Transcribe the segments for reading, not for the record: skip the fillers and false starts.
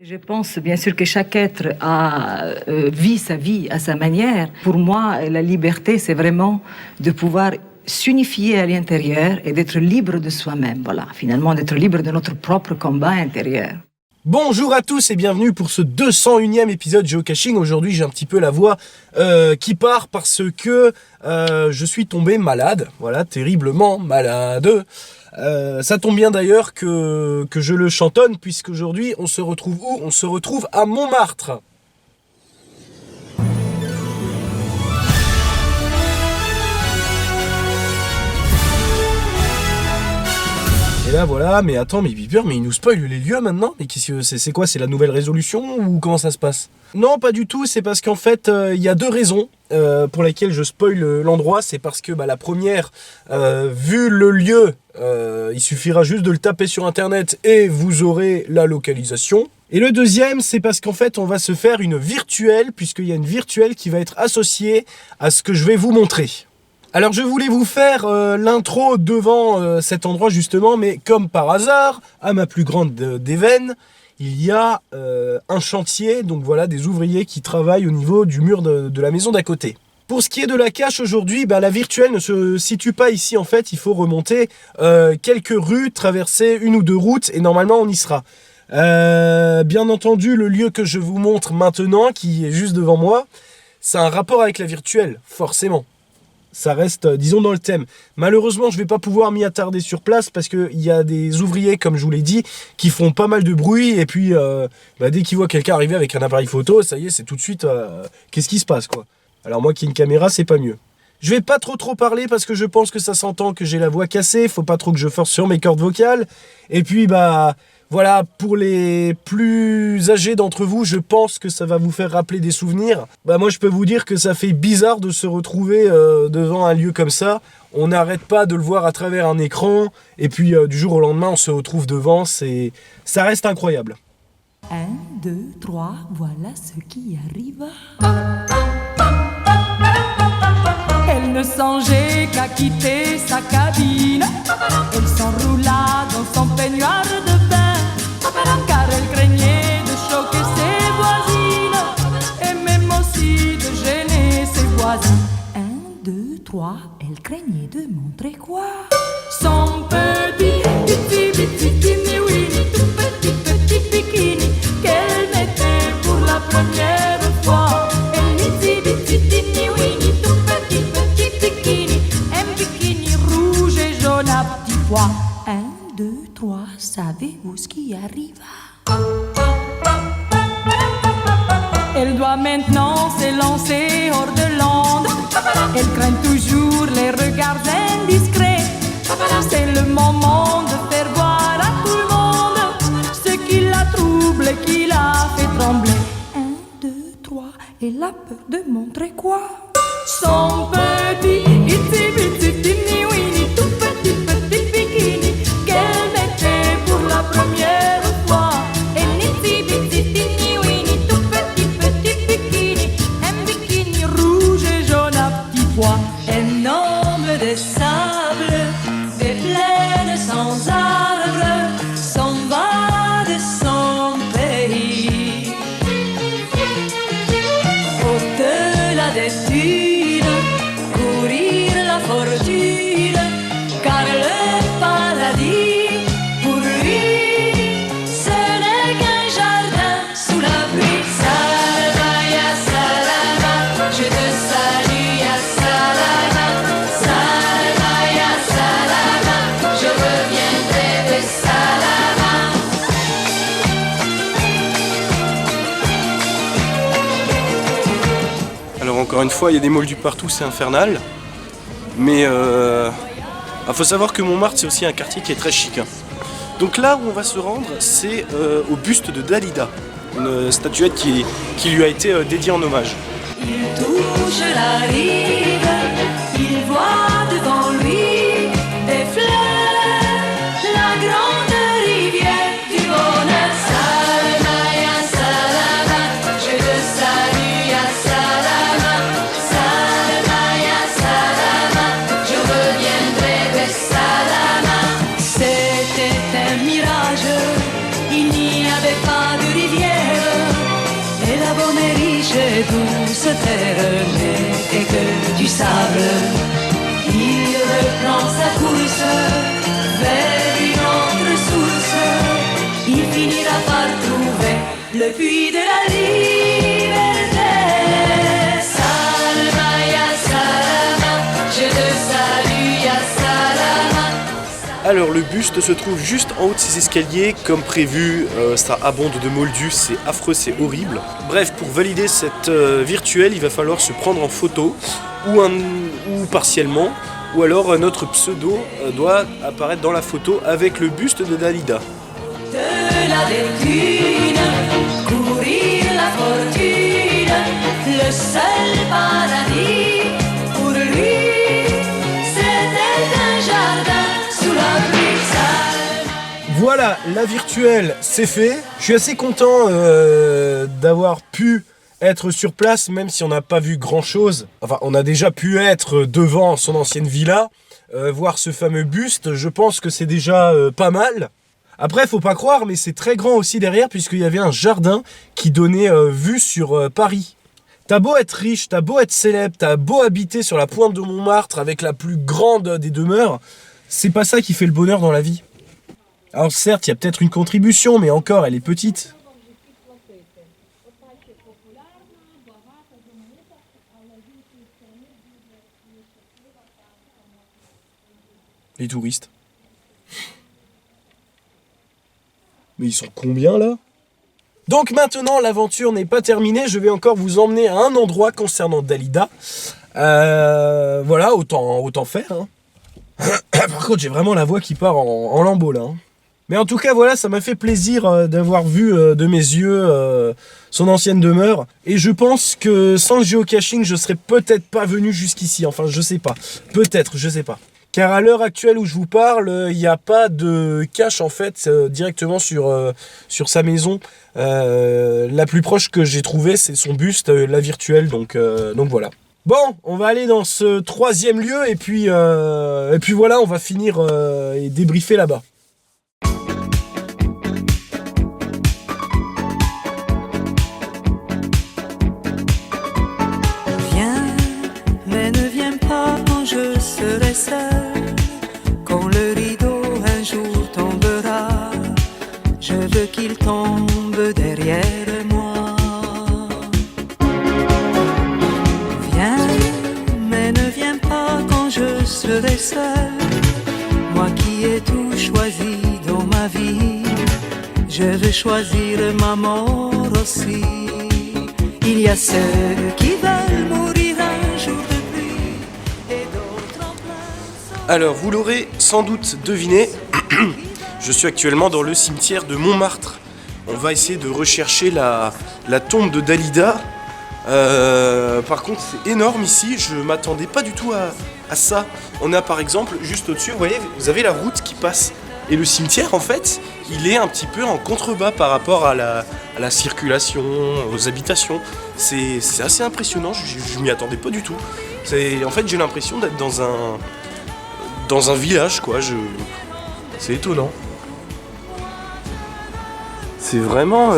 Je pense bien sûr que chaque être vit sa vie à sa manière. Pour moi, la liberté, c'est vraiment de pouvoir s'unifier à l'intérieur et d'être libre de soi-même. Voilà, finalement, d'être libre de notre propre combat intérieur. Bonjour à tous et bienvenue pour ce 201e épisode Géocaching. Aujourd'hui, j'ai un petit peu la voix qui part parce que je suis tombé malade. Voilà, terriblement malade. Ça tombe bien d'ailleurs que je le chantonne, puisqu'aujourd'hui, on se retrouve où? On se retrouve à Montmartre. Et là voilà, mais attends, mais Beeper, mais il nous spoil les lieux maintenant? Mais c'est quoi? C'est la nouvelle résolution ou comment ça se passe? Non, pas du tout, c'est parce qu'en fait, il y a deux raisons pour lesquelles je spoil l'endroit. C'est parce que la première, vu le lieu, il suffira juste de le taper sur internet et vous aurez la localisation. Et le deuxième, c'est parce qu'en fait, on va se faire une virtuelle, puisqu'il y a une virtuelle qui va être associée à ce que je vais vous montrer. Alors je voulais vous faire l'intro devant cet endroit justement, mais comme par hasard, à ma plus grande déveine, il y a un chantier, donc voilà, des ouvriers qui travaillent au niveau du mur de la maison d'à côté. Pour ce qui est de la cache aujourd'hui, la virtuelle ne se situe pas ici en fait, il faut remonter quelques rues, traverser une ou deux routes et normalement on y sera. Bien entendu, le lieu que je vous montre maintenant, qui est juste devant moi, c'est un rapport avec la virtuelle, forcément. Ça reste, disons, dans le thème. Malheureusement, je ne vais pas pouvoir m'y attarder sur place parce qu'il y a des ouvriers, comme je vous l'ai dit, qui font pas mal de bruit. Et puis, dès qu'ils voient quelqu'un arriver avec un appareil photo, ça y est, c'est tout de suite, qu'est-ce qui se passe, quoi. Alors moi qui ai une caméra, c'est pas mieux. Je vais pas trop parler parce que je pense que ça s'entend que j'ai la voix cassée. Faut pas trop que je force sur mes cordes vocales. Et puis, voilà, pour les plus âgés d'entre vous, je pense que ça va vous faire rappeler des souvenirs. Moi, je peux vous dire que ça fait bizarre de se retrouver devant un lieu comme ça. On n'arrête pas de le voir à travers un écran. Et puis, du jour au lendemain, on se retrouve devant. Ça reste incroyable. 1, 2, 3, voilà ce qui arrive. Elle ne songeait qu'à quitter sa cabine. Elle s'enroula dans son peignoir de bain, car elle craignait de choquer ses voisines et même aussi de gêner ses voisins. 1, 2, 3, elle craignait de montrer quoi? Son petit bikini, oui, tout petit bikini qu'elle mettait pour la première fois. Elle petit bikini, tout petit bikini, un bikini rouge et jaune à petits pois. 1, 2, 3, savez-vous ce qui arrive? Elle doit maintenant s'élancer hors de l'onde. Elle craint toujours les regards indiscrets. C'est le moment de faire voir à tout le monde ce qui la trouble et qui la fait trembler. 1, 2, 3, elle a peur de montrer quoi? Son petit itsy-bitsy winnie, tout petit bikini qu'elle mettait pour la première fois. Elle itsy-bitsy winnie, tout petit bikini, un bikini rouge et jaune à petits pois. Un homme de sable, des plaines sans arbres, s'en va de son pays. Au-delà des dunes, courir la fortune, car le paradis, pour lui, ce n'est qu'un jardin sous la pluie. Salama, ya salama, je te salue, ya salama. Salama, ya salama, je reviendrai de salama. Alors encore une fois, il y a des moldus partout, c'est infernal. Mais faut savoir que Montmartre, c'est aussi un quartier qui est très chic. Donc là où on va se rendre, c'est au buste de Dalida, une statuette qui lui a été dédiée en hommage. Il touche la rive, il voit devant lui des fleurs, la grande rivière du bonheur. Salama, ya salama, je te salue, ya salama. Salama, ya salama, je reviendrai de salama. C'était un mirage, il n'y avait pas de rivière. les douces terres n'étaient que du sable. Il reprend sa course vers une autre source. Il finira par trouver le puits de la liberté. Salama ya salama, je te salue ya salama. Alors le buste se trouve juste en haut de ces escaliers, comme prévu, ça abonde de moldus, c'est affreux, c'est horrible. Bref, pour valider cette virtuelle, il va falloir se prendre en photo, ou partiellement, ou alors notre pseudo doit apparaître dans la photo avec le buste de Dalida. De la décune, courir la fortune, le seul paradis pour lui, c'était un jardin sous la brixale. Voilà, la virtuelle, c'est fait. Je suis assez content d'avoir pu être sur place, même si on n'a pas vu grand-chose. Enfin, on a déjà pu être devant son ancienne villa, voir ce fameux buste. Je pense que c'est déjà pas mal. Après, faut pas croire, mais c'est très grand aussi derrière, puisqu'il y avait un jardin qui donnait vue sur Paris. T'as beau être riche, t'as beau être célèbre, t'as beau habiter sur la pointe de Montmartre avec la plus grande des demeures, c'est pas ça qui fait le bonheur dans la vie. Alors certes, il y a peut-être une contribution, mais encore, elle est petite. Les touristes. Mais ils sont combien là? Donc maintenant, l'aventure n'est pas terminée. Je vais encore vous emmener à un endroit concernant Dalida. Voilà, autant faire. Hein. Par contre, j'ai vraiment la voix qui part en lambeaux là. Hein. Mais en tout cas, voilà, ça m'a fait plaisir d'avoir vu de mes yeux son ancienne demeure. Et je pense que sans le géocaching, je serais peut-être pas venu jusqu'ici. Enfin, je sais pas. Peut-être, je sais pas. Car à l'heure actuelle où je vous parle, il n'y a pas de cache en fait directement sur sa maison. La plus proche que j'ai trouvée, c'est son buste, la virtuelle. Donc voilà. Bon, on va aller dans ce troisième lieu et puis voilà, on va finir et débriefer là-bas. Viens, mais ne viens pas quand je serai seul. Quand le rideau un jour tombera, je veux qu'il tombe derrière moi. Viens, mais ne viens pas quand je serai seul. Moi qui ai tout choisi dans ma vie, je veux choisir ma mort aussi. Il y a ceux qui veulent mourir un jour de pluie et d'autres en plein soleil. Alors, vous l'aurez sans doute deviné, je suis actuellement dans le cimetière de Montmartre. On va essayer de rechercher la tombe de Dalida. Par contre, c'est énorme ici, je m'attendais pas du tout à ça. On a par exemple, juste au-dessus, vous voyez, vous avez la route qui passe. Et le cimetière, en fait, il est un petit peu en contrebas par rapport à la circulation, aux habitations. C'est assez impressionnant, je m'y attendais pas du tout. En fait, j'ai l'impression d'être dans un village, quoi. C'est étonnant. C'est vraiment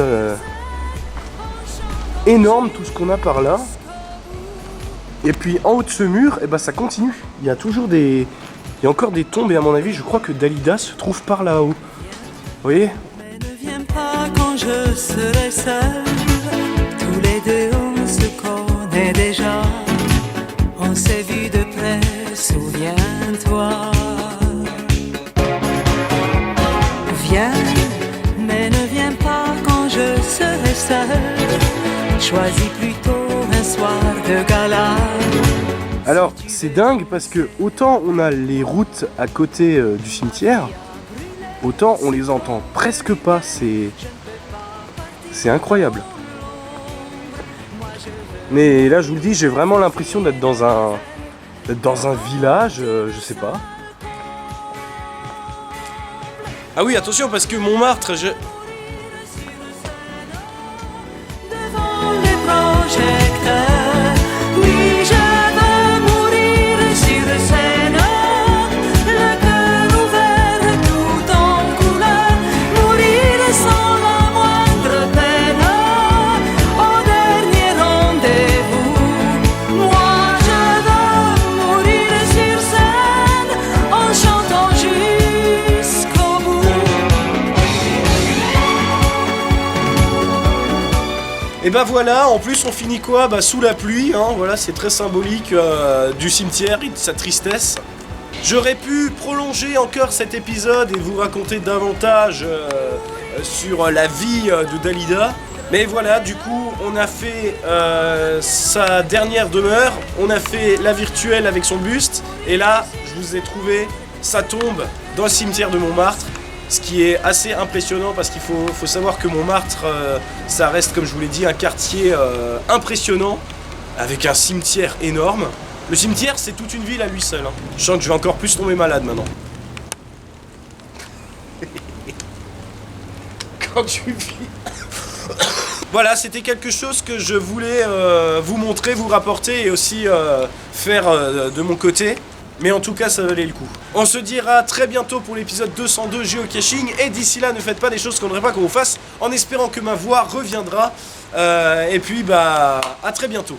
énorme tout ce qu'on a par là. Et puis en haut de ce mur, ça continue. Il y a encore des tombes et à mon avis, je crois que Dalida se trouve par là-haut. Vous voyez ? Mais ne viens pas quand je serai seul. Tous les deux on se connaît déjà. On s'est vu de près, souviens-toi. Viens, mais ne viens pas quand je serai seul. Choisis plutôt un soir de gala. Alors, c'est dingue parce que autant on a les routes à côté du cimetière, autant on les entend presque pas. C'est incroyable. Mais là, je vous le dis, j'ai vraiment l'impression d'être dans un village, je sais pas. Ah oui, attention, parce que Montmartre, Devant les projecteurs, oui, je veux mourir sur scène, le cœur ouvert tout en couleur, mourir sans la moindre peine, au dernier rendez-vous. Et bah voilà, en plus on finit quoi? Bah sous la pluie, hein, voilà, c'est très symbolique du cimetière et de sa tristesse. J'aurais pu prolonger encore cet épisode et vous raconter davantage sur la vie de Dalida. Mais voilà, du coup, on a fait sa dernière demeure, on a fait la virtuelle avec son buste, et là, je vous ai trouvé sa tombe dans le cimetière de Montmartre, ce qui est assez impressionnant parce qu'il faut savoir que Montmartre, ça reste, comme je vous l'ai dit, un quartier impressionnant, avec un cimetière énorme. Le cimetière, c'est toute une ville à lui seul. Hein. Je sens que je vais encore plus tomber malade maintenant. Quand tu vis... Voilà, c'était quelque chose que je voulais vous montrer, vous rapporter et aussi faire de mon côté. Mais en tout cas, ça valait le coup. On se dira très bientôt pour l'épisode 202 Geocaching. Et d'ici là, ne faites pas des choses qu'on n'aimerait pas qu'on vous fasse, en espérant que ma voix reviendra. Et puis, bah, à très bientôt.